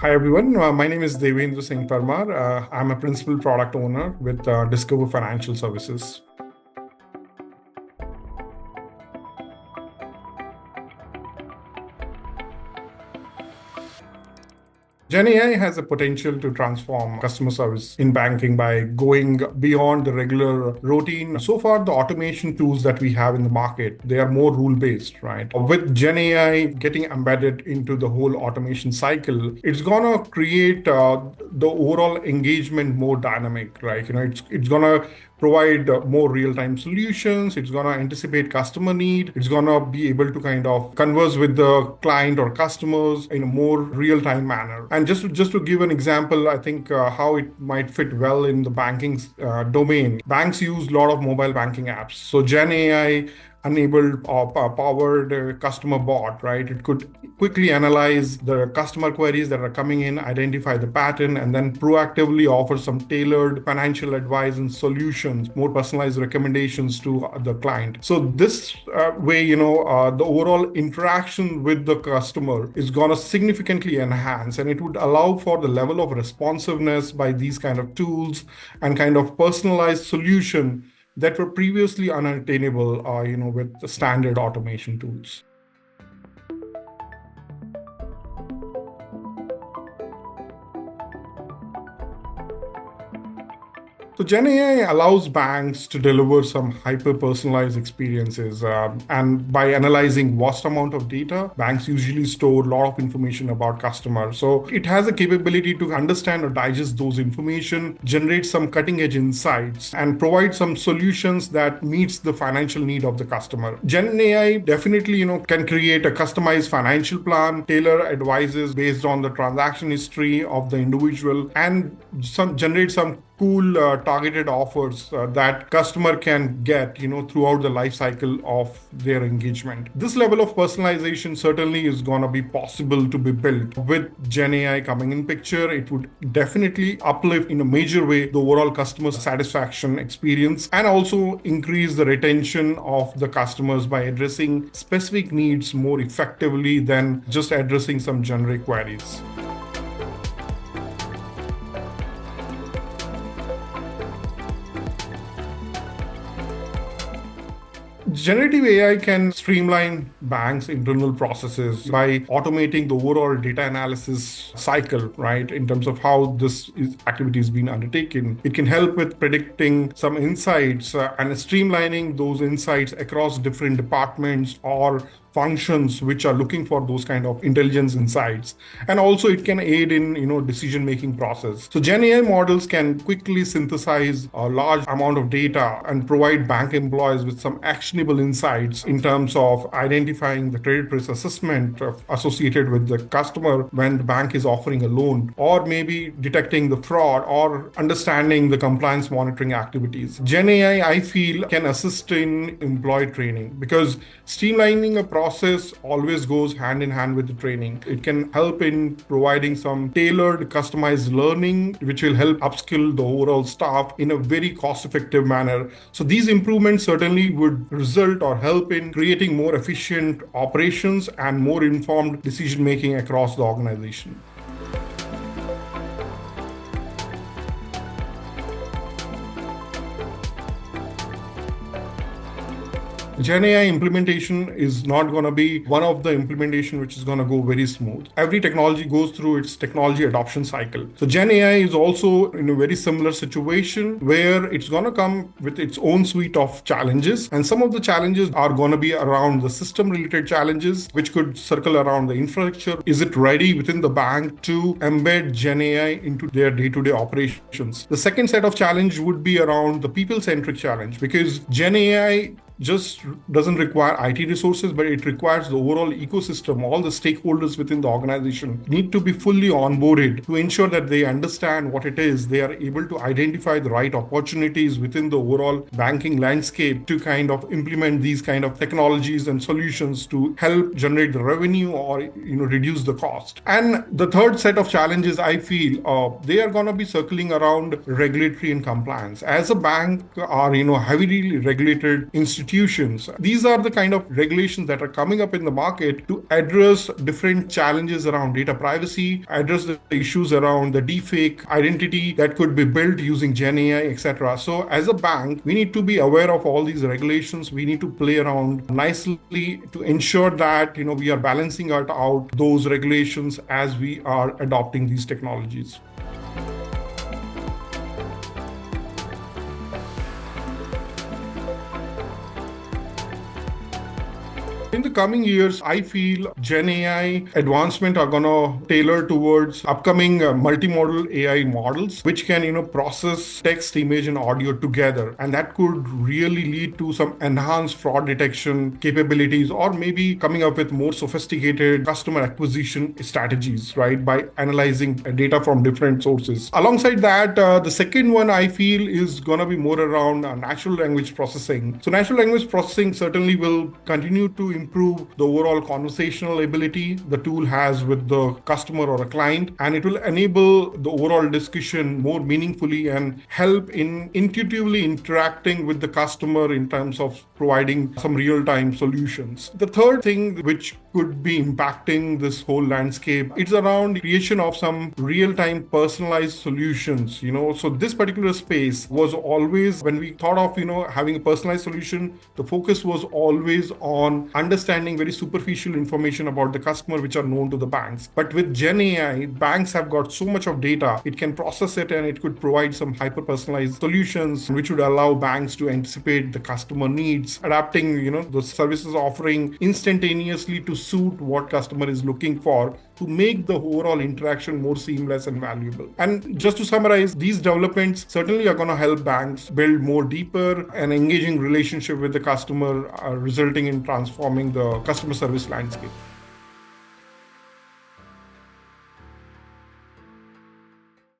Hi everyone, my name is Devendra Singh Parmar. I'm a principal product owner with Discover Financial Services. Gen AI has the potential to transform customer service in banking by going beyond the regular routine. So far, the automation tools that we have in the market, they are more rule-based, right? With Gen AI getting embedded into the whole automation cycle, it's gonna create the overall engagement more dynamic, right? It's gonna provide more real-time solutions. It's going to anticipate customer need. It's going to be able to kind of converse with the client or customers in a more real-time manner. And just to give an example, I think how it might fit well in the banking domain. Banks use a lot of mobile banking apps. So Gen AI enabled or powered customer bot, right? It could quickly analyze the customer queries that are coming in, identify the pattern, and then proactively offer some tailored financial advice and solutions, more personalized recommendations to the client. So this way, the overall interaction with the customer is going to significantly enhance, and it would allow for the level of responsiveness by these kind of tools and kind of personalized solution that were previously unattainable, with the standard automation tools. So Gen AI allows banks to deliver some hyper-personalized experiences. And by analyzing vast amount of data, banks usually store a lot of information about customers. So it has a capability to understand or digest those information, generate some cutting-edge insights, and provide some solutions that meets the financial need of the customer. Gen AI definitely, can create a customized financial plan, tailor advices based on the transaction history of the individual, and generate some cool targeted offers that customer can get throughout the life cycle of their engagement. This level of personalization certainly is going to be possible to be built with Gen AI coming in picture. It would definitely uplift in a major way the overall customer satisfaction experience and also increase the retention of the customers by addressing specific needs more effectively than just addressing some generic queries. Generative AI can streamline banks' internal processes by automating the overall data analysis cycle, right? In terms of how activity is being undertaken. It can help with predicting some insights and streamlining those insights across different departments or functions which are looking for those kind of intelligence insights. And also it can aid in decision making process. So Gen AI models can quickly synthesize a large amount of data and provide bank employees with some actionable insights in terms of identifying the credit risk assessment associated with the customer when the bank is offering a loan, or maybe detecting the fraud or understanding the compliance monitoring activities. Gen AI, I feel, can assist in employee training because streamlining a process always goes hand in hand with the training. It can help in providing some tailored, customized learning, which will help upskill the overall staff in a very cost-effective manner. So these improvements certainly would result or help in creating more efficient operations and more informed decision-making across the organization. Gen AI implementation is not going to be one of the implementation which is going to go very smooth. Every technology goes through its technology adoption cycle. So Gen AI is also in a very similar situation where it's going to come with its own suite of challenges. And some of the challenges are going to be around the system related challenges, which could circle around the infrastructure. Is it ready within the bank to embed Gen AI into their day-to-day operations? The second set of challenge would be around the people-centric challenge, because Gen AI just doesn't require IT resources, but it requires the overall ecosystem. All the stakeholders within the organization need to be fully onboarded to ensure that they understand what it is. They are able to identify the right opportunities within the overall banking landscape to kind of implement these kind of technologies and solutions to help generate the revenue or reduce the cost. And the third set of challenges, I feel, they are going to be circling around regulatory and compliance. As a bank are heavily regulated institution, institutions. These are the kind of regulations that are coming up in the market to address different challenges around data privacy, address the issues around the deepfake identity that could be built using Gen AI, etc. So as a bank, we need to be aware of all these regulations. We need to play around nicely to ensure that we are balancing out those regulations as we are adopting these technologies. In the coming years, I feel Gen AI advancement are gonna tailor towards upcoming multimodal AI models, which can, process text, image, and audio together. And that could really lead to some enhanced fraud detection capabilities, or maybe coming up with more sophisticated customer acquisition strategies, right? By analyzing data from different sources. Alongside that, the second one I feel is gonna be more around natural language processing. So natural language processing certainly will continue to improve the overall conversational ability the tool has with the customer or a client, and it will enable the overall discussion more meaningfully and help in intuitively interacting with the customer in terms of providing some real-time solutions. The third thing which could be impacting this whole landscape, it's around creation of some real-time personalized solutions. So this particular space was always, when we thought of having a personalized solution, the focus was always on understanding very superficial information about the customer which are known to the banks. But with Gen AI, banks have got so much of data, it can process it and it could provide some hyper-personalized solutions which would allow banks to anticipate the customer needs, adapting the services offering instantaneously to suit what customer is looking for, to make the overall interaction more seamless and valuable. And just to summarize, these developments certainly are going to help banks build more deeper and engaging relationship with the customer, resulting in transforming the customer service landscape.